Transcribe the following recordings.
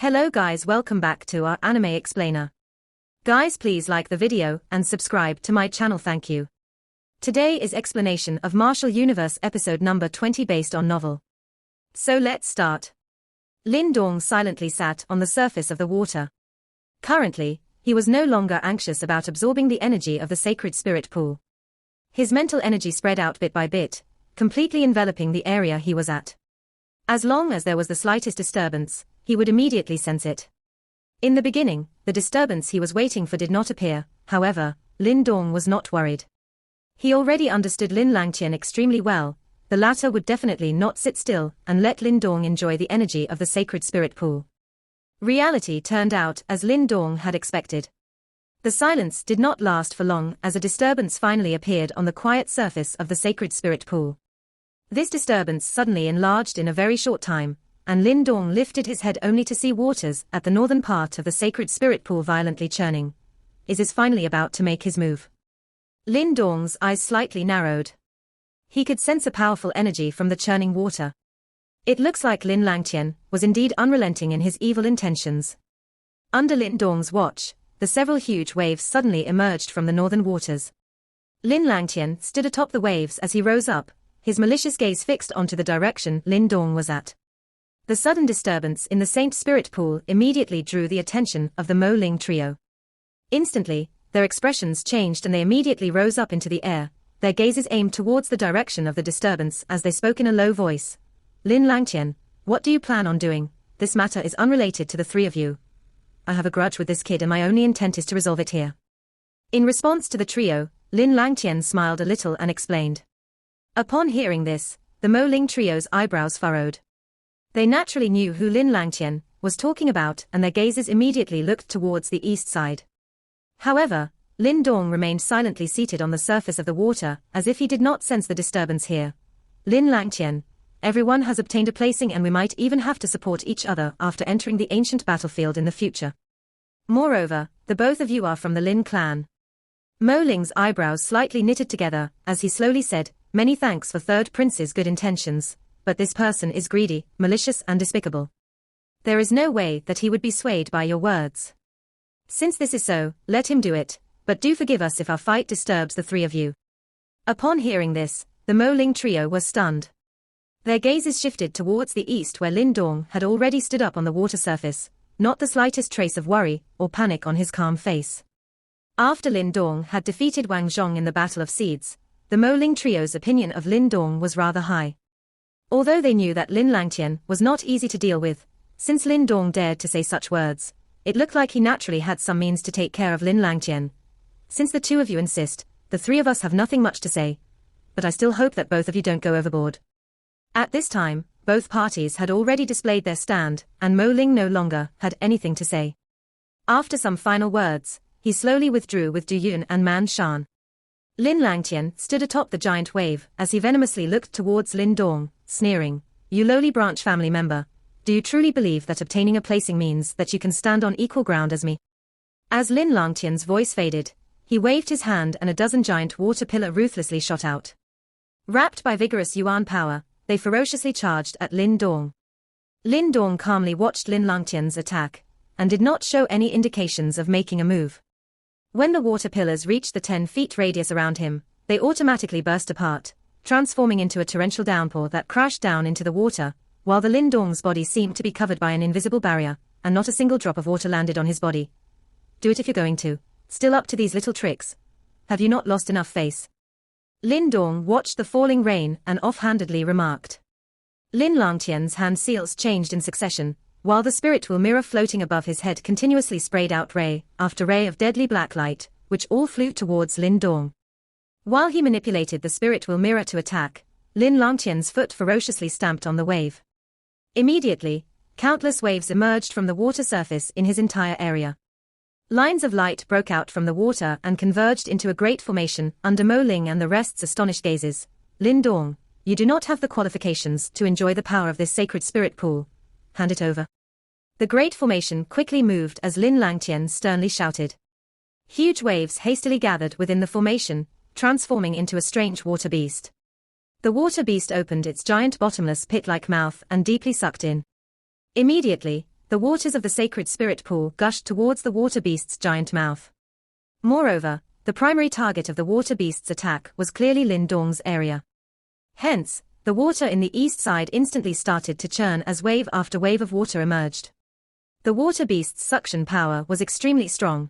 Hello guys, welcome back to our anime explainer. Guys, please like the video and subscribe to my channel, thank you. Today is explanation of Martial Universe episode number 20 based on novel. So let's start. Lin Dong silently sat on the surface of the water. Currently, he was no longer anxious about absorbing the energy of the sacred spirit pool. His mental energy spread out bit by bit, completely enveloping the area he was at. As long as there was the slightest disturbance, he would immediately sense it. In the beginning, the disturbance he was waiting for did not appear. However, Lin Dong was not worried. He already understood Lin Langtian extremely well. The latter would definitely not sit still and let Lin Dong enjoy the energy of the sacred spirit pool. Reality turned out as Lin Dong had expected. The silence did not last for long as a disturbance finally appeared on the quiet surface of the sacred spirit pool. This disturbance suddenly enlarged in a very short time, and Lin Dong lifted his head only to see waters at the northern part of the sacred spirit pool violently churning. Is he finally about to make his move? Lin Dong's eyes slightly narrowed. He could sense a powerful energy from the churning water. It looks like Lin Langtian was indeed unrelenting in his evil intentions. Under Lin Dong's watch, the several huge waves suddenly emerged from the northern waters. Lin Langtian stood atop the waves as he rose up, his malicious gaze fixed onto the direction Lin Dong was at. The sudden disturbance in the Saint Spirit Pool immediately drew the attention of the Mo Ling trio. Instantly, their expressions changed and they immediately rose up into the air, their gazes aimed towards the direction of the disturbance as they spoke in a low voice. Lin Langtian, what do you plan on doing? This matter is unrelated to the three of you. I have a grudge with this kid and my only intent is to resolve it here. In response to the trio, Lin Langtian smiled a little and explained. Upon hearing this, the Mo Ling trio's eyebrows furrowed. They naturally knew who Lin Langtian was talking about and their gazes immediately looked towards the east side. However, Lin Dong remained silently seated on the surface of the water as if he did not sense the disturbance here. Lin Langtian, everyone has obtained a placing and we might even have to support each other after entering the ancient battlefield in the future. Moreover, the both of you are from the Lin clan. Mo Ling's eyebrows slightly knitted together as he slowly said, many thanks for Third Prince's good intentions, but this person is greedy, malicious and despicable. There is no way that he would be swayed by your words. Since this is so, let him do it, but do forgive us if our fight disturbs the three of you. Upon hearing this, the Mo Ling trio was stunned. Their gazes shifted towards the east where Lin Dong had already stood up on the water surface, not the slightest trace of worry or panic on his calm face. After Lin Dong had defeated Wang Zhong in the Battle of Seeds, the Mo Ling trio's opinion of Lin Dong was rather high. Although they knew that Lin Langtian was not easy to deal with, since Lin Dong dared to say such words, it looked like he naturally had some means to take care of Lin Langtian. Since the two of you insist, the three of us have nothing much to say, but I still hope that both of you don't go overboard. At this time, both parties had already displayed their stand, and Mo Ling no longer had anything to say. After some final words, he slowly withdrew with Du Yun and Man Shan. Lin Langtian stood atop the giant wave as he venomously looked towards Lin Dong, sneering, you lowly branch family member, do you truly believe that obtaining a placing means that you can stand on equal ground as me? As Lin Langtian's voice faded, he waved his hand and a dozen giant water pillar ruthlessly shot out. Wrapped by vigorous Yuan power, they ferociously charged at Lin Dong. Lin Dong calmly watched Lin Langtian's attack, and did not show any indications of making a move. When the water pillars reached the 10 feet radius around him, they automatically burst apart, transforming into a torrential downpour that crashed down into the water, while the Lin Dong's body seemed to be covered by an invisible barrier, and not a single drop of water landed on his body. Do it if you're going to. Still up to these little tricks. Have you not lost enough face? Lin Dong watched the falling rain and offhandedly remarked. Lin Langtian's hand seals changed in succession, while the spiritual mirror floating above his head continuously sprayed out ray after ray of deadly black light, which all flew towards Lin Dong. While he manipulated the spiritual mirror to attack, Lin Langtian's foot ferociously stamped on the wave. Immediately, countless waves emerged from the water surface in his entire area. Lines of light broke out from the water and converged into a great formation under Mo Ling and the rest's astonished gazes. Lin Dong, you do not have the qualifications to enjoy the power of this sacred spirit pool. Hand it over. The great formation quickly moved as Lin Langtian sternly shouted. Huge waves hastily gathered within the formation, transforming into a strange water beast. The water beast opened its giant bottomless pit-like mouth and deeply sucked in. Immediately, the waters of the sacred spirit pool gushed towards the water beast's giant mouth. Moreover, the primary target of the water beast's attack was clearly Lin Dong's area. Hence, the water in the east side instantly started to churn as wave after wave of water emerged. The water beast's suction power was extremely strong.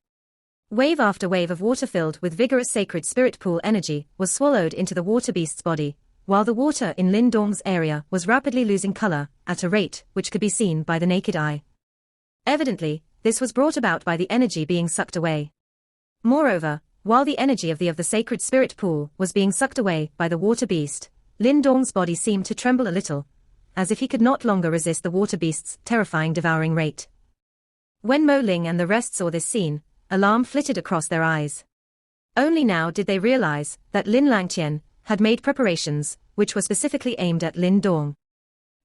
Wave after wave of water filled with vigorous sacred spirit pool energy was swallowed into the water beast's body, while the water in Lin Dong's area was rapidly losing color at a rate which could be seen by the naked eye. Evidently, this was brought about by the energy being sucked away. Moreover, while the energy of the sacred spirit pool was being sucked away by the water beast, Lin Dong's body seemed to tremble a little, as if he could not longer resist the water beast's terrifying devouring rate. When Mo Ling and the rest saw this scene, alarm flitted across their eyes. Only now did they realize that Lin Langtian had made preparations which were specifically aimed at Lin Dong.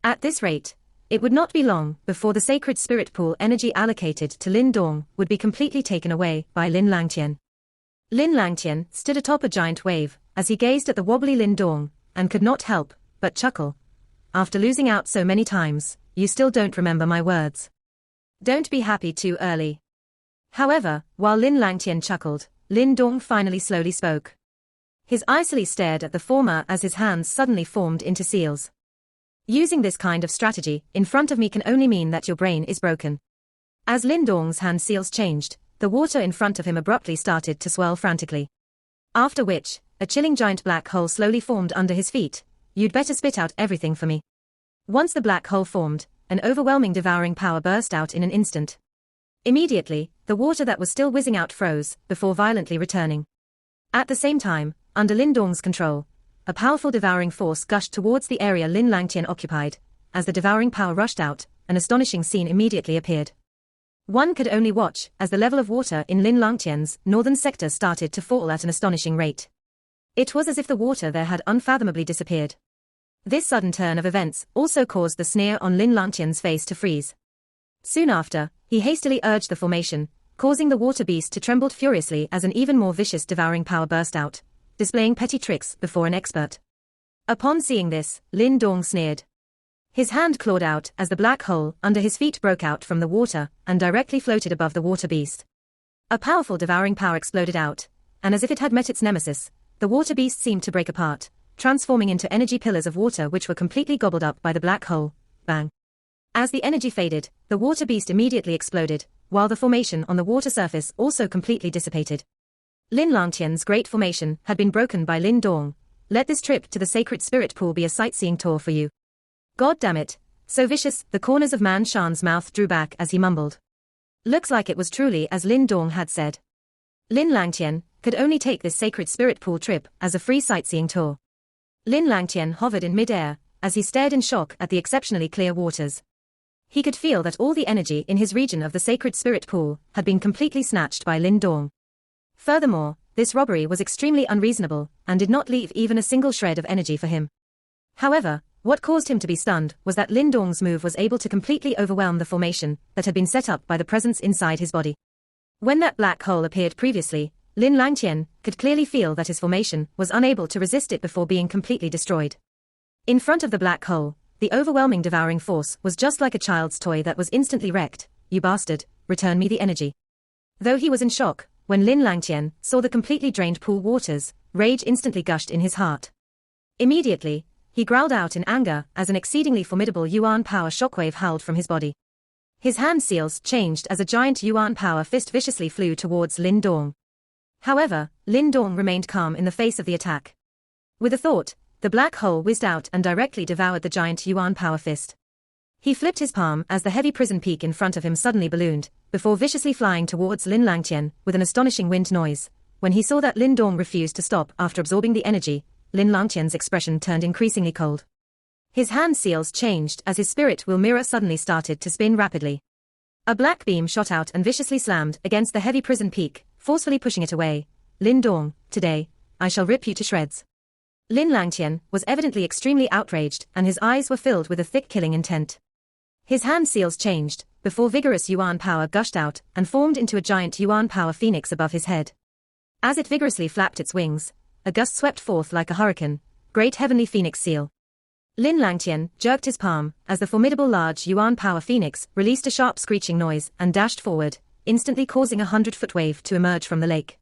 At this rate, it would not be long before the sacred spirit pool energy allocated to Lin Dong would be completely taken away by Lin Langtian. Lin Langtian stood atop a giant wave as he gazed at the wobbly Lin Dong and could not help but chuckle. After losing out so many times, you still don't remember my words. Don't be happy too early. However, while Lin Langtian chuckled, Lin Dong finally slowly spoke. His eyes stared at the former as his hands suddenly formed into seals. Using this kind of strategy in front of me can only mean that your brain is broken. As Lin Dong's hand seals changed, the water in front of him abruptly started to swirl frantically. After which, a chilling giant black hole slowly formed under his feet. You'd better spit out everything for me. Once the black hole formed, an overwhelming devouring power burst out in an instant. Immediately, the water that was still whizzing out froze, before violently returning. At the same time, under Lin Dong's control, a powerful devouring force gushed towards the area Lin Langtian occupied. As the devouring power rushed out, an astonishing scene immediately appeared. One could only watch as the level of water in Lin Langtian's northern sector started to fall at an astonishing rate. It was as if the water there had unfathomably disappeared. This sudden turn of events also caused the sneer on Lin Langtian's face to freeze. Soon after, he hastily urged the formation, causing the water beast to tremble furiously as an even more vicious devouring power burst out, displaying petty tricks before an expert. Upon seeing this, Lin Dong sneered. His hand clawed out as the black hole under his feet broke out from the water and directly floated above the water beast. A powerful devouring power exploded out, and as if it had met its nemesis, the water beast seemed to break apart, transforming into energy pillars of water which were completely gobbled up by the black hole. Bang! As the energy faded, the water beast immediately exploded, while the formation on the water surface also completely dissipated. Lin Langtian's great formation had been broken by Lin Dong. Let this trip to the sacred spirit pool be a sightseeing tour for you. God damn it, so vicious. The corners of Man Shan's mouth drew back as he mumbled. Looks like it was truly as Lin Dong had said. Lin Langtian could only take this sacred spirit pool trip as a free sightseeing tour. Lin Langtian hovered in mid-air as he stared in shock at the exceptionally clear waters. He could feel that all the energy in his region of the sacred spirit pool had been completely snatched by Lin Dong. Furthermore, this robbery was extremely unreasonable and did not leave even a single shred of energy for him. However, what caused him to be stunned was that Lin Dong's move was able to completely overwhelm the formation that had been set up by the presence inside his body. When that black hole appeared previously, Lin Langtian could clearly feel that his formation was unable to resist it before being completely destroyed. In front of the black hole, the overwhelming devouring force was just like a child's toy that was instantly wrecked. You bastard, return me the energy. Though he was in shock, when Lin Langtian saw the completely drained pool waters, rage instantly gushed in his heart. Immediately, he growled out in anger as an exceedingly formidable Yuan power shockwave howled from his body. His hand seals changed as a giant Yuan power fist viciously flew towards Lin Dong. However, Lin Dong remained calm in the face of the attack. With a thought, the black hole whizzed out and directly devoured the giant Yuan power fist. He flipped his palm as the heavy prison peak in front of him suddenly ballooned, before viciously flying towards Lin Langtian with an astonishing wind noise. When he saw that Lin Dong refused to stop after absorbing the energy, Lin Langtian's expression turned increasingly cold. His hand seals changed as his spirit wheel mirror suddenly started to spin rapidly. A black beam shot out and viciously slammed against the heavy prison peak, forcefully pushing it away. Lin Dong, today, I shall rip you to shreds. Lin Langtian was evidently extremely outraged and his eyes were filled with a thick killing intent. His hand seals changed, before vigorous Yuan power gushed out and formed into a giant Yuan power phoenix above his head. As it vigorously flapped its wings, a gust swept forth like a hurricane. Great heavenly phoenix seal. Lin Langtian jerked his palm as the formidable large Yuan power phoenix released a sharp screeching noise and dashed forward, instantly causing a 100-foot wave to emerge from the lake.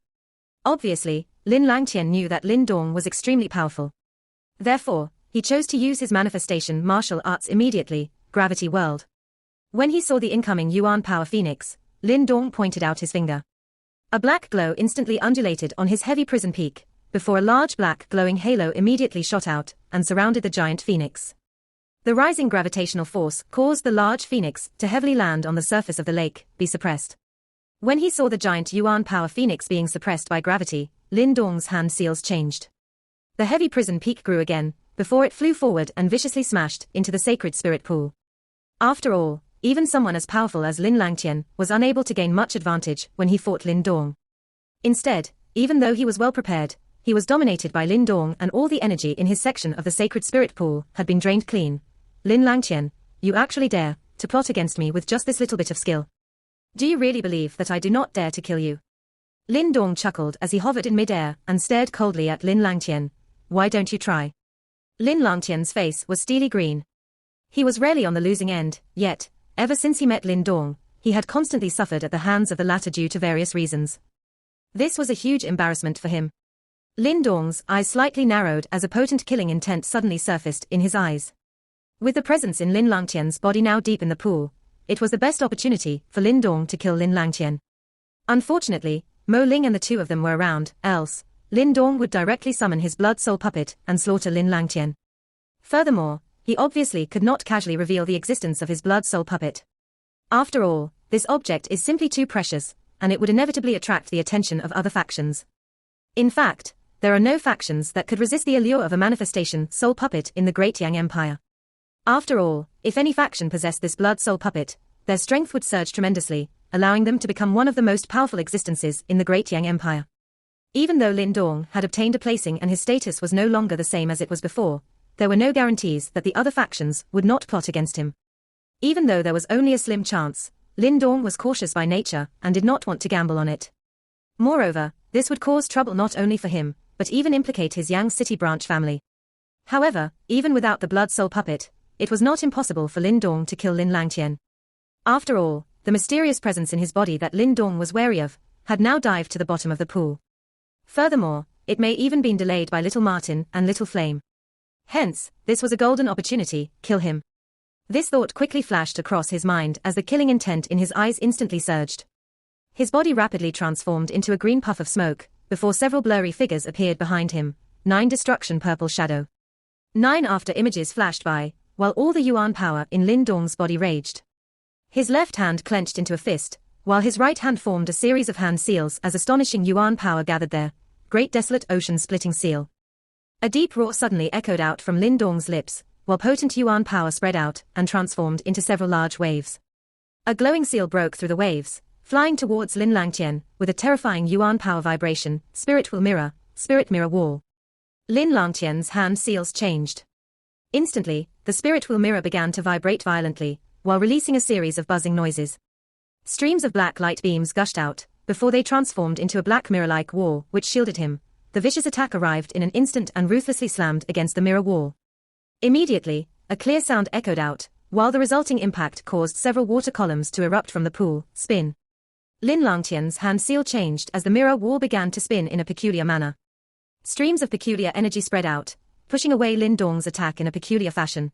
Obviously, Lin Langtian knew that Lin Dong was extremely powerful. Therefore, he chose to use his manifestation martial arts immediately, Gravity World. When he saw the incoming Yuan power phoenix, Lin Dong pointed out his finger. A black glow instantly undulated on his heavy prison peak, before a large black glowing halo immediately shot out and surrounded the giant phoenix. The rising gravitational force caused the large phoenix to heavily land on the surface of the lake, be suppressed. When he saw the giant Yuan power phoenix being suppressed by gravity, Lin Dong's hand seals changed. The heavy prison peak grew again, before it flew forward and viciously smashed into the sacred spirit pool. After all, even someone as powerful as Lin Langtian was unable to gain much advantage when he fought Lin Dong. Instead, even though he was well prepared, he was dominated by Lin Dong and all the energy in his section of the sacred spirit pool had been drained clean. Lin Langtian, you actually dare to plot against me with just this little bit of skill. Do you really believe that I do not dare to kill you? Lin Dong chuckled as he hovered in midair and stared coldly at Lin Langtian. Why don't you try? Lin Langtian's face was steely green. He was rarely on the losing end, yet, ever since he met Lin Dong, he had constantly suffered at the hands of the latter due to various reasons. This was a huge embarrassment for him. Lin Dong's eyes slightly narrowed as a potent killing intent suddenly surfaced in his eyes. With the presence in Lin Langtian's body now deep in the pool, it was the best opportunity for Lin Dong to kill Lin Langtian. Unfortunately, Mo Ling and the two of them were around, else, Lin Dong would directly summon his blood soul puppet and slaughter Lin Langtian. Furthermore, he obviously could not casually reveal the existence of his blood soul puppet. After all, this object is simply too precious, and it would inevitably attract the attention of other factions. In fact, there are no factions that could resist the allure of a manifestation soul puppet in the Great Yang Empire. After all, if any faction possessed this blood soul puppet, their strength would surge tremendously, allowing them to become one of the most powerful existences in the Great Yang Empire. Even though Lin Dong had obtained a placing and his status was no longer the same as it was before, there were no guarantees that the other factions would not plot against him. Even though there was only a slim chance, Lin Dong was cautious by nature and did not want to gamble on it. Moreover, this would cause trouble not only for him, but even implicate his Yang City branch family. However, even without the blood soul puppet, it was not impossible for Lin Dong to kill Lin Langtian. After all, the mysterious presence in his body that Lin Dong was wary of had now dived to the bottom of the pool. Furthermore, it may even been delayed by Little Martin and Little Flame. Hence, this was a golden opportunity, kill him. This thought quickly flashed across his mind as the killing intent in his eyes instantly surged. His body rapidly transformed into a green puff of smoke, before several blurry figures appeared behind him. 9 Destruction Purple Shadow. 9 After images flashed by, while all the Yuan power in Lin Dong's body raged. His left hand clenched into a fist, while his right hand formed a series of hand seals as astonishing Yuan power gathered there. Great Desolate Ocean Splitting Seal. A deep roar suddenly echoed out from Lin Dong's lips, while potent Yuan power spread out and transformed into several large waves. A glowing seal broke through the waves, flying towards Lin Langtian with a terrifying Yuan power vibration. Spirit Mirror Wall. Lin Langtian's hand seals changed. Instantly, the Spirit Mirror began to vibrate violently, while releasing a series of buzzing noises. Streams of black light beams gushed out, before they transformed into a black mirror-like wall which shielded him. The vicious attack arrived in an instant and ruthlessly slammed against the mirror wall. Immediately, a clear sound echoed out, while the resulting impact caused several water columns to erupt from the pool. Spin. Lin Langtian's hand seal changed as the mirror wall began to spin in a peculiar manner. Streams of peculiar energy spread out, pushing away Lin Dong's attack in a peculiar fashion.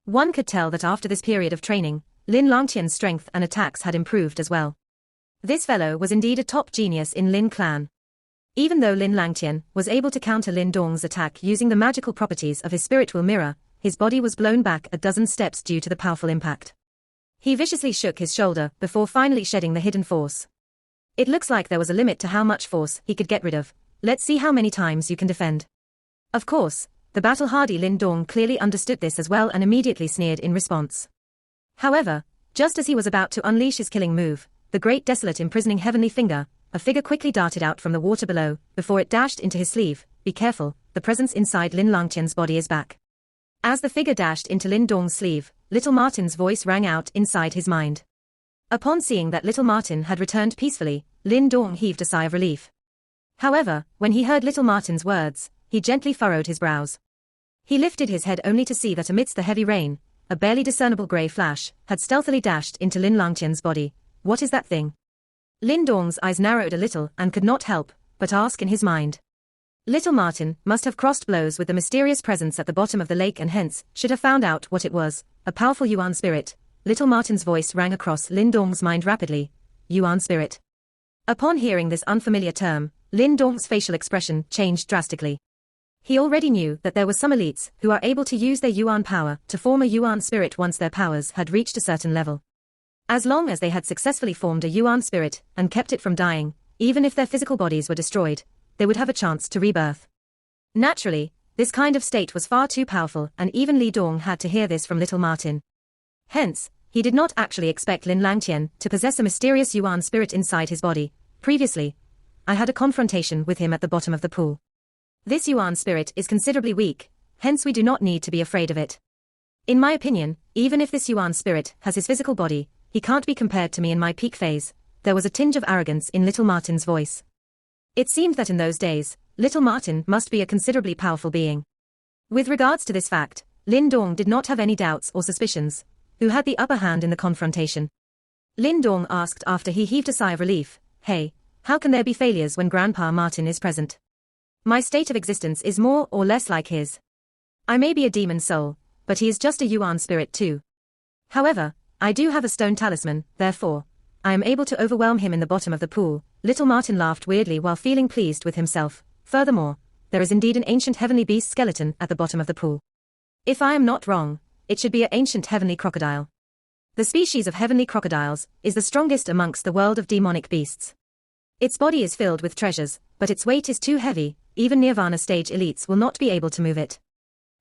One could tell that after this period of training, Lin Langtian's strength and attacks had improved as well. This fellow was indeed a top genius in Lin clan. Even though Lin Langtian was able to counter Lin Dong's attack using the magical properties of his spiritual mirror, his body was blown back a dozen steps due to the powerful impact. He viciously shook his shoulder before finally shedding the hidden force. It looks like there was a limit to how much force he could get rid of. Let's see how many times you can defend. Of course, the battle-hardy Lin Dong clearly understood this as well and immediately sneered in response. However, just as he was about to unleash his killing move, the great desolate imprisoning heavenly finger, a figure quickly darted out from the water below, before it dashed into his sleeve. Be careful, the presence inside Lin Langtian's body is back. As the figure dashed into Lin Dong's sleeve, Little Martin's voice rang out inside his mind. Upon seeing that Little Martin had returned peacefully, Lin Dong heaved a sigh of relief. However, when he heard Little Martin's words, he gently furrowed his brows. He lifted his head only to see that amidst the heavy rain, a barely discernible grey flash had stealthily dashed into Lin Langqian's body. What is that thing? Lin Dong's eyes narrowed a little and could not help but ask in his mind. Little Martin must have crossed blows with the mysterious presence at the bottom of the lake and hence should have found out what it was, a powerful Yuan spirit. Little Martin's voice rang across Lin Dong's mind rapidly. Yuan spirit. Upon hearing this unfamiliar term, Lin Dong's facial expression changed drastically. He already knew that there were some elites who are able to use their Yuan power to form a Yuan spirit once their powers had reached a certain level. As long as they had successfully formed a Yuan spirit and kept it from dying, even if their physical bodies were destroyed, they would have a chance to rebirth. Naturally, this kind of state was far too powerful and even Li Dong had to hear this from Little Martin. Hence, he did not actually expect Lin Langqian to possess a mysterious Yuan spirit inside his body. Previously, I had a confrontation with him at the bottom of the pool. This Yuan spirit is considerably weak, hence we do not need to be afraid of it. In my opinion, even if this Yuan spirit has his physical body, he can't be compared to me in my peak phase. There was a tinge of arrogance in Little Martin's voice. It seemed that in those days, Little Martin must be a considerably powerful being. With regards to this fact, Lin Dong did not have any doubts or suspicions. Who had the upper hand in the confrontation? Lin Dong asked after he heaved a sigh of relief. Hey, how can there be failures when Grandpa Martin is present? My state of existence is more or less like his. I may be a demon soul, but he is just a Yuan spirit too. However, I do have a stone talisman, therefore, I am able to overwhelm him in the bottom of the pool. Little Martin laughed weirdly while feeling pleased with himself. Furthermore, there is indeed an ancient heavenly beast skeleton at the bottom of the pool. If I am not wrong, it should be an ancient heavenly crocodile. The species of heavenly crocodiles is the strongest amongst the world of demonic beasts. Its body is filled with treasures, but its weight is too heavy, even Nirvana stage elites will not be able to move it.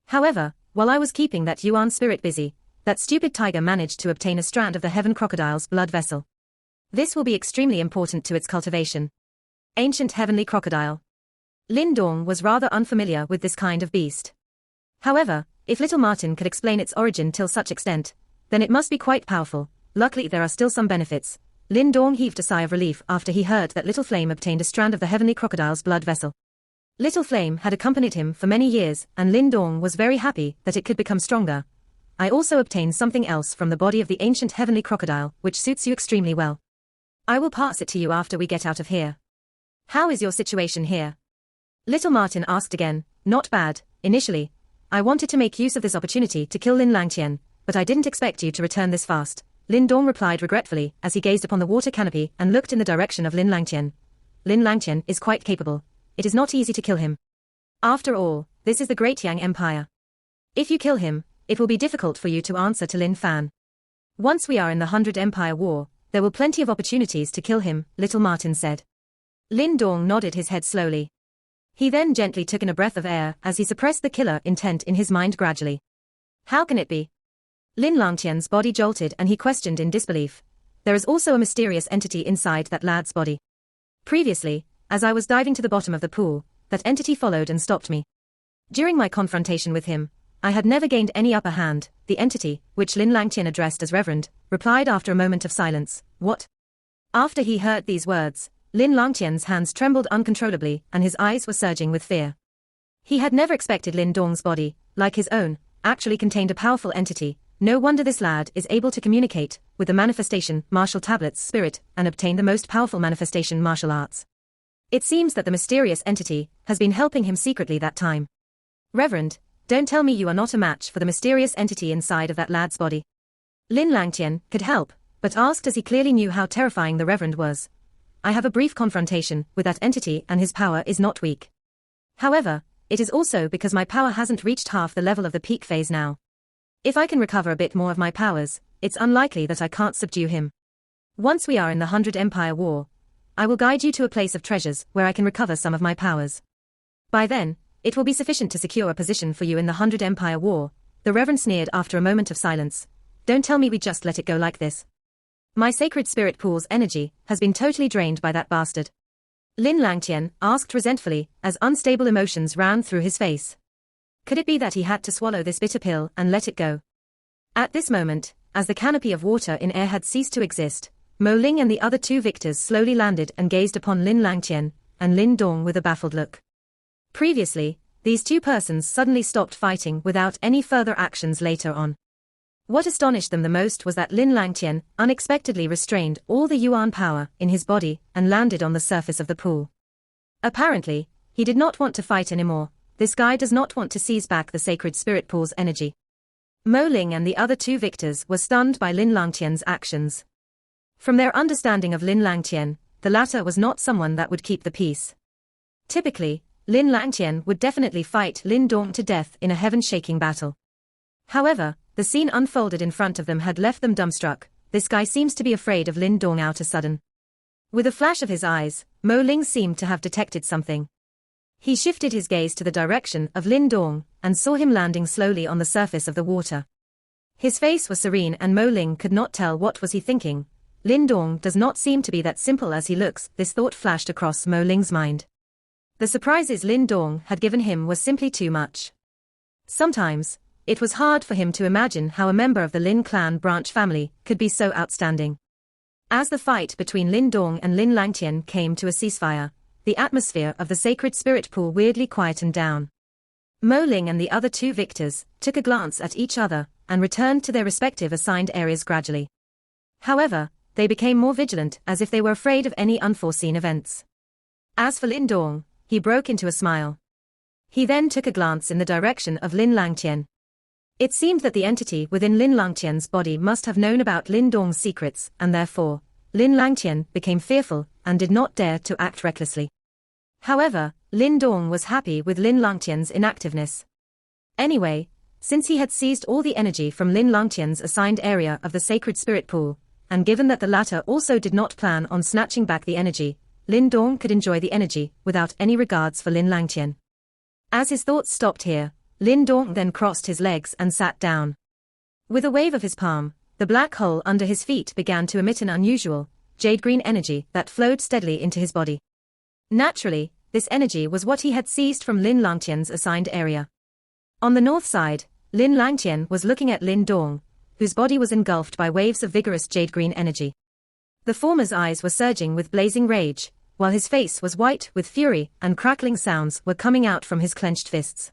However, while I was keeping that Yuan spirit busy, that stupid tiger managed to obtain a strand of the heaven crocodile's blood vessel. This will be extremely important to its cultivation. Ancient heavenly crocodile. Lin Dong was rather unfamiliar with this kind of beast. However, if Little Martin could explain its origin till such extent, then it must be quite powerful. Luckily there are still some benefits. Lin Dong heaved a sigh of relief after he heard that Little Flame obtained a strand of the heavenly crocodile's blood vessel. Little Flame had accompanied him for many years and Lin Dong was very happy that it could become stronger. I also obtained something else from the body of the ancient heavenly crocodile which suits you extremely well. I will pass it to you after we get out of here. How is your situation here? Little Martin asked again. Not bad. Initially, I wanted to make use of this opportunity to kill Lin Langqian, but I didn't expect you to return this fast. Lin Dong replied regretfully as he gazed upon the water canopy and looked in the direction of Lin Langqian. Lin Langqian is quite capable. It is not easy to kill him. After all, this is the Great Yang Empire. If you kill him, it will be difficult for you to answer to Lin Fan. Once we are in the 100 Empire War, there will plenty of opportunities to kill him, Little Martin said. Lin Dong nodded his head slowly. He then gently took in a breath of air as he suppressed the killer intent in his mind gradually. How can it be? Lin Langqian's body jolted and he questioned in disbelief. There is also a mysterious entity inside that lad's body. Previously, as I was diving to the bottom of the pool, that entity followed and stopped me. During my confrontation with him, I had never gained any upper hand. The entity, which Lin Langqian addressed as Reverend, replied after a moment of silence. What? After he heard these words, Lin Langqian's hands trembled uncontrollably and his eyes were surging with fear. He had never expected Lin Dong's body, like his own, actually contained a powerful entity. No wonder this lad is able to communicate with the manifestation martial tablet's spirit and obtain the most powerful manifestation martial arts. It seems that the mysterious entity has been helping him secretly that time. Reverend, don't tell me you are not a match for the mysterious entity inside of that lad's body. Lin Langqian could help, but asked as he clearly knew how terrifying the Reverend was. I have a brief confrontation with that entity and his power is not weak. However, it is also because my power hasn't reached half the level of the peak phase now. If I can recover a bit more of my powers, it's unlikely that I can't subdue him. Once we are in the 100 Empire War, I will guide you to a place of treasures where I can recover some of my powers. By then, it will be sufficient to secure a position for you in the 100 Empire War. The Reverend sneered after a moment of silence. Don't tell me we just let it go like this. My sacred spirit pool's energy has been totally drained by that bastard. Lin Langqian asked resentfully as unstable emotions ran through his face. Could it be that he had to swallow this bitter pill and let it go? At this moment, as the canopy of water in air had ceased to exist, Mo Ling and the other two victors slowly landed and gazed upon Lin Langqian and Lin Dong with a baffled look. Previously, these two persons suddenly stopped fighting without any further actions later on. What astonished them the most was that Lin Langtian unexpectedly restrained all the yuan power in his body and landed on the surface of the pool. Apparently, he did not want to fight anymore. This guy does not want to seize back the sacred spirit pool's energy. Mo Ling and the other two victors were stunned by Lin Langtian's actions. From their understanding of Lin Langtian, the latter was not someone that would keep the peace. Typically, Lin Langtian would definitely fight Lin Dong to death in a heaven-shaking battle. However, the scene unfolded in front of them had left them dumbstruck. This guy seems to be afraid of Lin Dong out a sudden. With a flash of his eyes, Mo Ling seemed to have detected something. He shifted his gaze to the direction of Lin Dong and saw him landing slowly on the surface of the water. His face was serene and Mo Ling could not tell what was he thinking. Lin Dong does not seem to be that simple as he looks, this thought flashed across Mo Ling's mind. The surprises Lin Dong had given him was simply too much. Sometimes, it was hard for him to imagine how a member of the Lin clan branch family could be so outstanding. As the fight between Lin Dong and Lin Langtian came to a ceasefire, the atmosphere of the sacred spirit pool weirdly quietened down. Mo Ling and the other two victors took a glance at each other and returned to their respective assigned areas gradually. However, they became more vigilant as if they were afraid of any unforeseen events. As for Lin Dong, he broke into a smile. He then took a glance in the direction of Lin Langtian. It seemed that the entity within Lin Langtian's body must have known about Lin Dong's secrets, and therefore, Lin Langtian became fearful and did not dare to act recklessly. However, Lin Dong was happy with Lin Langtian's inactiveness. Anyway, since he had seized all the energy from Lin Langtian's assigned area of the sacred spirit pool, and given that the latter also did not plan on snatching back the energy, Lin Dong could enjoy the energy without any regards for Lin Langtian. As his thoughts stopped here, Lin Dong then crossed his legs and sat down. With a wave of his palm, the black hole under his feet began to emit an unusual, jade-green energy that flowed steadily into his body. Naturally, this energy was what he had seized from Lin Langtian's assigned area. On the north side, Lin Langtian was looking at Lin Dong, whose body was engulfed by waves of vigorous jade-green energy. The former's eyes were surging with blazing rage, while his face was white with fury and crackling sounds were coming out from his clenched fists.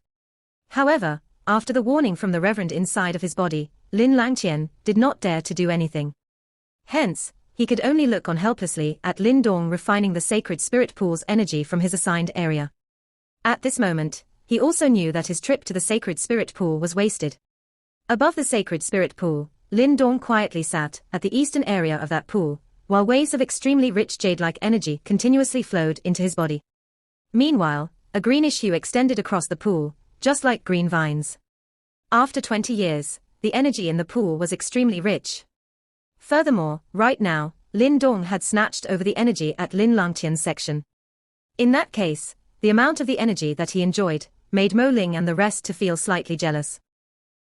However, after the warning from the reverend inside of his body, Lin Langtian did not dare to do anything. Hence, he could only look on helplessly at Lin Dong refining the sacred spirit pool's energy from his assigned area. At this moment, he also knew that his trip to the sacred spirit pool was wasted. Above the sacred spirit pool, Lin Dong quietly sat at the eastern area of that pool, while waves of extremely rich jade-like energy continuously flowed into his body. Meanwhile, a greenish hue extended across the pool, just like green vines. After 20 years, the energy in the pool was extremely rich. Furthermore, right now, Lin Dong had snatched over the energy at Lin Langtian's section. In that case, the amount of the energy that he enjoyed made Mo Ling and the rest to feel slightly jealous.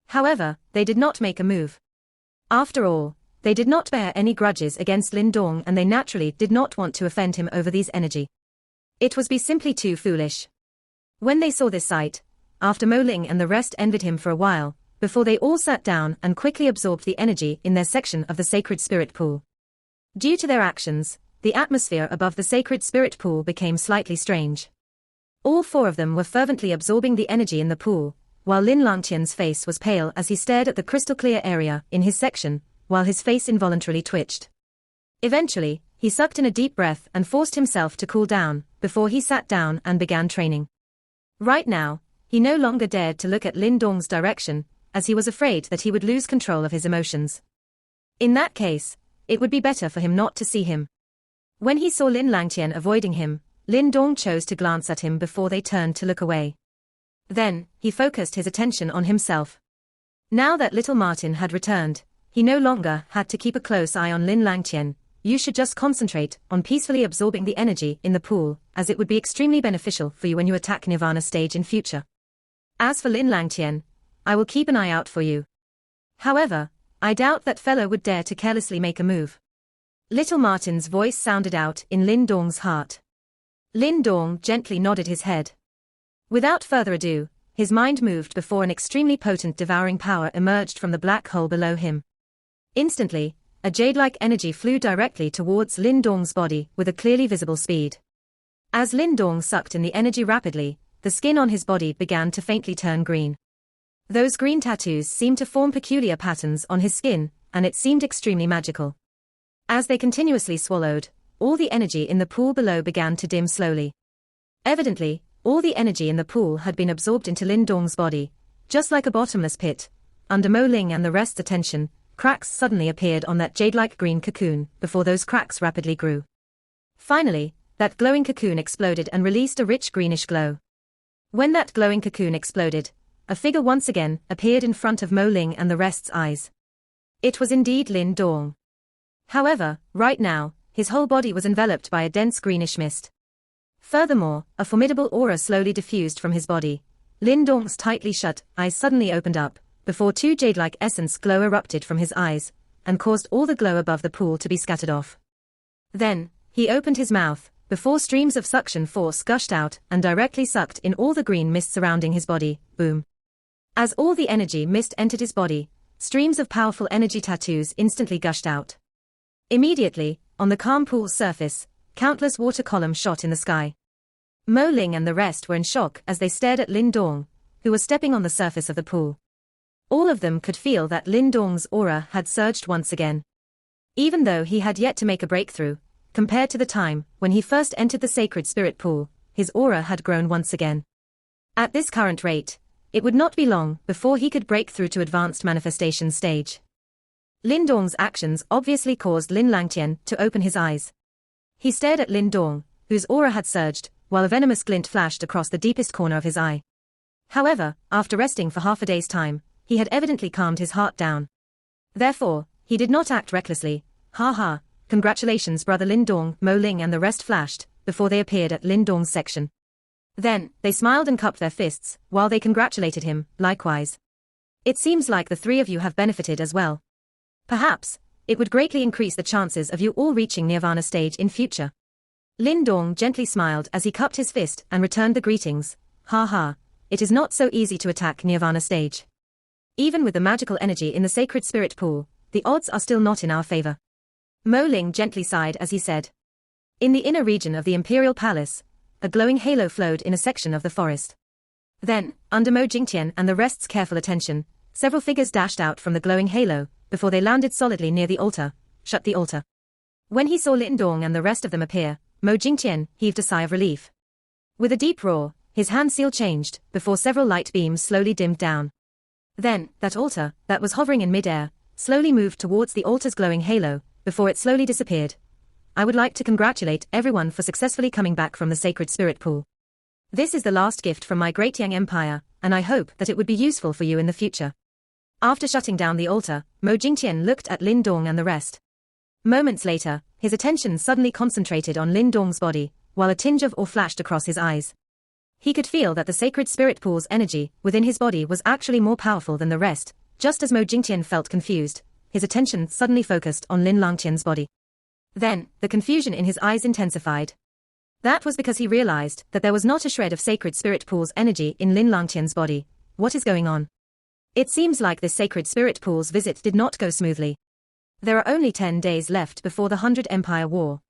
However, they did not make a move. After all, they did not bear any grudges against Lin Dong and they naturally did not want to offend him over these energy. It was simply too foolish. When they saw this sight, after Mo Ling and the rest envied him for a while, before they all sat down and quickly absorbed the energy in their section of the sacred spirit pool. Due to their actions, the atmosphere above the sacred spirit pool became slightly strange. All four of them were fervently absorbing the energy in the pool, while Lin Langtian's face was pale as he stared at the crystal clear area in his section, while his face involuntarily twitched. Eventually, he sucked in a deep breath and forced himself to cool down, before he sat down and began training. Right now, he no longer dared to look at Lin Dong's direction, as he was afraid that he would lose control of his emotions. In that case, it would be better for him not to see him. When he saw Lin Langtian avoiding him, Lin Dong chose to glance at him before they turned to look away. Then, he focused his attention on himself. Now that little Martin had returned, he no longer had to keep a close eye on Lin Langtian. You should just concentrate on peacefully absorbing the energy in the pool, as it would be extremely beneficial for you when you attack Nirvana stage in future. As for Lin Langtian, I will keep an eye out for you. However, I doubt that fellow would dare to carelessly make a move. Little Martin's voice sounded out in Lin Dong's heart. Lin Dong gently nodded his head. Without further ado, his mind moved before an extremely potent devouring power emerged from the black hole below him. Instantly, a jade-like energy flew directly towards Lin Dong's body with a clearly visible speed. As Lin Dong sucked in the energy rapidly, the skin on his body began to faintly turn green. Those green tattoos seemed to form peculiar patterns on his skin, and it seemed extremely magical. As they continuously swallowed, all the energy in the pool below began to dim slowly. Evidently, all the energy in the pool had been absorbed into Lin Dong's body, just like a bottomless pit. Under Mo Ling and the rest's attention, cracks suddenly appeared on that jade-like green cocoon, before those cracks rapidly grew. Finally, that glowing cocoon exploded and released a rich greenish glow. When that glowing cocoon exploded, a figure once again appeared in front of Mo Ling and the rest's eyes. It was indeed Lin Dong. However, right now, his whole body was enveloped by a dense greenish mist. Furthermore, a formidable aura slowly diffused from his body. Lin Dong's tightly shut eyes suddenly opened up, before two jade-like essence glow erupted from his eyes, and caused all the glow above the pool to be scattered off. Then, he opened his mouth, before streams of suction force gushed out and directly sucked in all the green mist surrounding his body. Boom. As all the energy mist entered his body, streams of powerful energy tattoos instantly gushed out. Immediately, on the calm pool's surface, countless water columns shot in the sky. Mo Ling and the rest were in shock as they stared at Lin Dong, who was stepping on the surface of the pool. All of them could feel that Lin Dong's aura had surged once again. Even though he had yet to make a breakthrough, compared to the time when he first entered the sacred spirit pool, his aura had grown once again. At this current rate, it would not be long before he could break through to advanced manifestation stage. Lin Dong's actions obviously caused Lin Langtian to open his eyes. He stared at Lin Dong, whose aura had surged, while a venomous glint flashed across the deepest corner of his eye. However, after resting for half a day's time, he had evidently calmed his heart down. Therefore, he did not act recklessly. Ha ha, congratulations brother Lin Dong, Mo Ling and the rest flashed, before they appeared at Lin Dong's section. Then, they smiled and cupped their fists, while they congratulated him, likewise. It seems like the three of you have benefited as well. Perhaps, it would greatly increase the chances of you all reaching Nirvana stage in future. Lin Dong gently smiled as he cupped his fist and returned the greetings. Ha ha, it is not so easy to attack Nirvana stage. Even with the magical energy in the sacred spirit pool, the odds are still not in our favor. Mo Ling gently sighed as he said. In the inner region of the Imperial Palace, a glowing halo flowed in a section of the forest. Then, under Mo Jingtian and the rest's careful attention, several figures dashed out from the glowing halo, before they landed solidly near the altar. Shut the altar. When he saw Lin Dong and the rest of them appear, Mo Jingtian heaved a sigh of relief. With a deep roar, his hand seal changed, before several light beams slowly dimmed down. Then, that altar, that was hovering in mid-air, slowly moved towards the altar's glowing halo, before it slowly disappeared. I would like to congratulate everyone for successfully coming back from the sacred spirit pool. This is the last gift from my great Yang Empire, and I hope that it would be useful for you in the future. After shutting down the altar, Mo Jingtian looked at Lin Dong and the rest. Moments later, his attention suddenly concentrated on Lin Dong's body, while a tinge of awe flashed across his eyes. He could feel that the sacred spirit pool's energy within his body was actually more powerful than the rest. Just as Mo Jingtian felt confused, his attention suddenly focused on Lin Langtian's body. Then, the confusion in his eyes intensified. That was because he realized that there was not a shred of sacred spirit pool's energy in Lin Langtian's body. What is going on? It seems like this sacred spirit pool's visit did not go smoothly. There are only 10 days left before the 100 Empire War.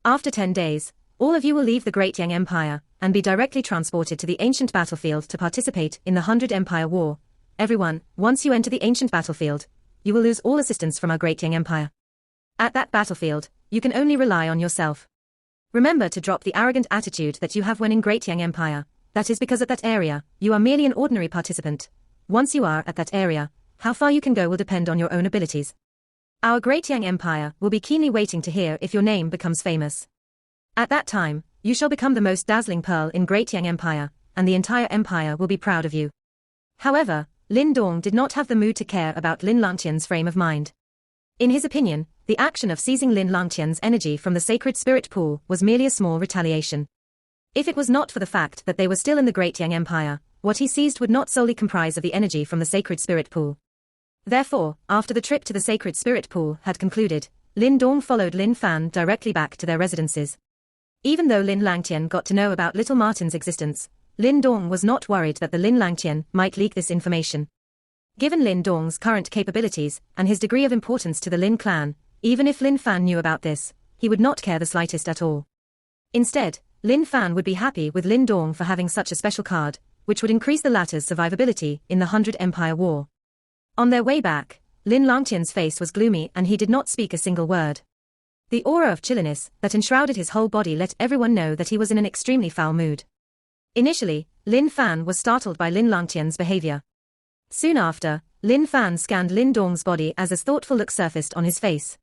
After 10 days, all of you will leave the Great Yang Empire, and be directly transported to the ancient battlefield to participate in the 100 Empire War. Everyone, once you enter the ancient battlefield, you will lose all assistance from our Great Yang Empire. At that battlefield, you can only rely on yourself. Remember to drop the arrogant attitude that you have when in Great Yang Empire. That is because at that area, you are merely an ordinary participant. Once you are at that area, how far you can go will depend on your own abilities. Our Great Yang Empire will be keenly waiting to hear if your name becomes famous. At that time, you shall become the most dazzling pearl in Great Yang Empire, and the entire empire will be proud of you. However, Lin Dong did not have the mood to care about Lin Langtian's frame of mind. In his opinion, the action of seizing Lin Langtian's energy from the sacred spirit pool was merely a small retaliation. If it was not for the fact that they were still in the Great Yang Empire, what he seized would not solely comprise of the energy from the sacred spirit pool. Therefore, after the trip to the sacred spirit pool had concluded, Lin Dong followed Lin Fan directly back to their residences. Even though Lin Langtian got to know about Little Martin's existence, Lin Dong was not worried that the Lin Langtian might leak this information. Given Lin Dong's current capabilities and his degree of importance to the Lin clan, even if Lin Fan knew about this, he would not care the slightest at all. Instead, Lin Fan would be happy with Lin Dong for having such a special card, which would increase the latter's survivability in the 100 Empire War. On their way back, Lin Langtian's face was gloomy and he did not speak a single word. The aura of chilliness that enshrouded his whole body let everyone know that he was in an extremely foul mood. Initially, Lin Fan was startled by Lin Langtian's behavior. Soon after, Lin Fan scanned Lin Dong's body as a thoughtful look surfaced on his face.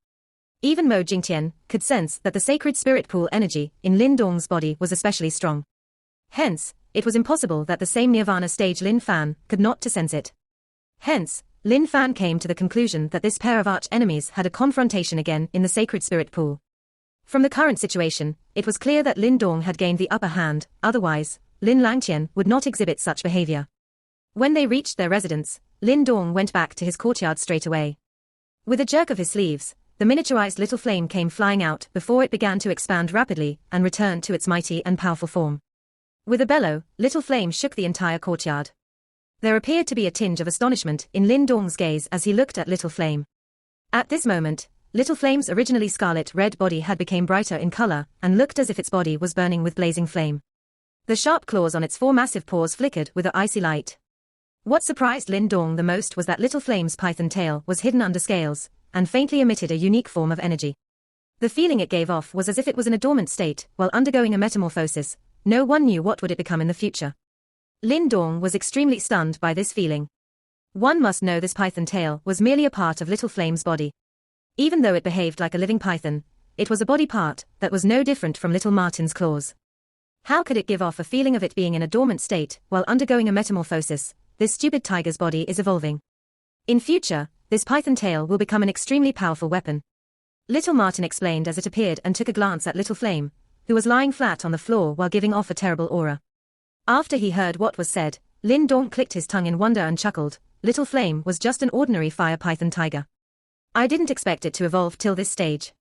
Even Mo Jingtian could sense that the sacred spirit pool energy in Lin Dong's body was especially strong. Hence, it was impossible that the same Nirvana stage Lin Fan could not to sense it. Hence, Lin Fan came to the conclusion that this pair of arch-enemies had a confrontation again in the sacred spirit pool. From the current situation, it was clear that Lin Dong had gained the upper hand, otherwise, Lin Langtian would not exhibit such behavior. When they reached their residence, Lin Dong went back to his courtyard straight away. With a jerk of his sleeves, the miniaturized little flame came flying out before it began to expand rapidly and return to its mighty and powerful form. With a bellow, little flame shook the entire courtyard. There appeared to be a tinge of astonishment in Lin Dong's gaze as he looked at Little Flame. At this moment, Little Flame's originally scarlet-red body had become brighter in color and looked as if its body was burning with blazing flame. The sharp claws on its 4 massive paws flickered with an icy light. What surprised Lin Dong the most was that Little Flame's python tail was hidden under scales and faintly emitted a unique form of energy. The feeling it gave off was as if it was in a dormant state while undergoing a metamorphosis. No one knew what would it become in the future. Lin Dong was extremely stunned by this feeling. One must know this python tail was merely a part of Little Flame's body. Even though it behaved like a living python, it was a body part that was no different from Little Martin's claws. How could it give off a feeling of it being in a dormant state while undergoing a metamorphosis? This stupid tiger's body is evolving. In future, this python tail will become an extremely powerful weapon. Little Martin explained as it appeared and took a glance at Little Flame, who was lying flat on the floor while giving off a terrible aura. After he heard what was said, Lin Dong clicked his tongue in wonder and chuckled. Little Flame was just an ordinary fire python tiger. I didn't expect it to evolve till this stage.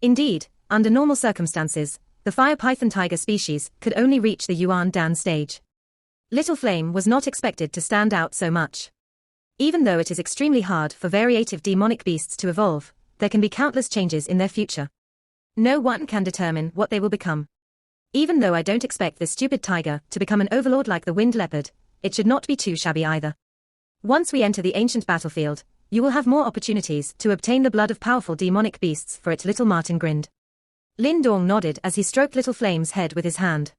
Indeed, under normal circumstances, the fire python tiger species could only reach the Yuan Dan stage. Little Flame was not expected to stand out so much. Even though it is extremely hard for variative demonic beasts to evolve, there can be countless changes in their future. No one can determine what they will become. Even though I don't expect this stupid tiger to become an overlord like the wind leopard, it should not be too shabby either. Once we enter the ancient battlefield, you will have more opportunities to obtain the blood of powerful demonic beasts for it. Little Martin grinned. Lin Dong nodded as he stroked Little Flame's head with his hand.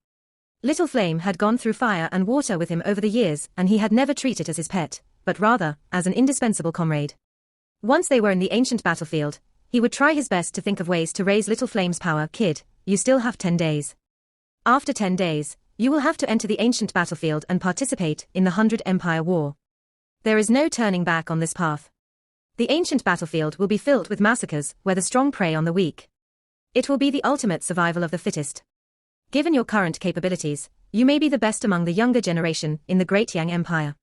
Little Flame had gone through fire and water with him over the years and he had never treated it as his pet, but rather, as an indispensable comrade. Once they were in the ancient battlefield, he would try his best to think of ways to raise Little Flame's power. Kid, you still have 10 days. After 10 days, you will have to enter the ancient battlefield and participate in the 100 Empire War. There is no turning back on this path. The ancient battlefield will be filled with massacres where the strong prey on the weak. It will be the ultimate survival of the fittest. Given your current capabilities, you may be the best among the younger generation in the Great Yang Empire.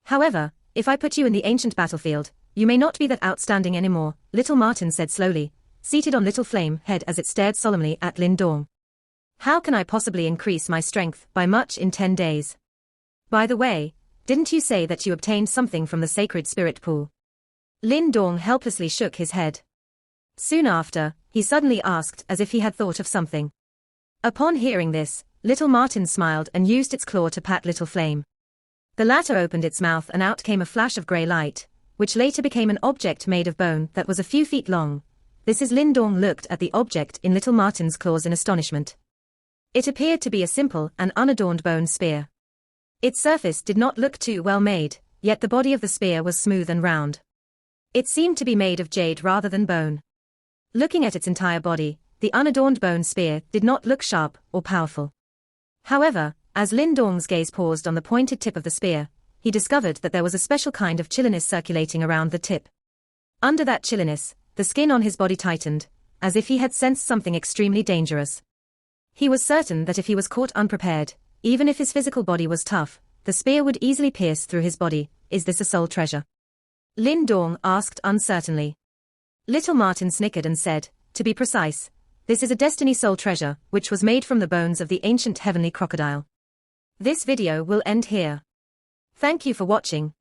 However, if I put you in the ancient battlefield, you may not be that outstanding anymore, Little Martin said slowly, seated on Little Flame head as it stared solemnly at Lin Dong. How can I possibly increase my strength by much in 10 days? By the way, didn't you say that you obtained something from the sacred spirit pool? Lin Dong helplessly shook his head. Soon after, he suddenly asked as if he had thought of something. Upon hearing this, Little Martin smiled and used its claw to pat Little Flame. The latter opened its mouth and out came a flash of grey light, which later became an object made of bone that was a few feet long. This is Lin Dong looked at the object in Little Martin's claws in astonishment. It appeared to be a simple and unadorned bone spear. Its surface did not look too well made, yet the body of the spear was smooth and round. It seemed to be made of jade rather than bone. Looking at its entire body, the unadorned bone spear did not look sharp or powerful. However, as Lin Dong's gaze paused on the pointed tip of the spear, he discovered that there was a special kind of chilliness circulating around the tip. Under that chilliness, the skin on his body tightened, as if he had sensed something extremely dangerous. He was certain that if he was caught unprepared, even if his physical body was tough, the spear would easily pierce through his body. Is this a soul treasure? Lin Dong asked uncertainly. Little Martin snickered and said, to be precise, this is a destiny soul treasure, which was made from the bones of the ancient heavenly crocodile. This video will end here. Thank you for watching.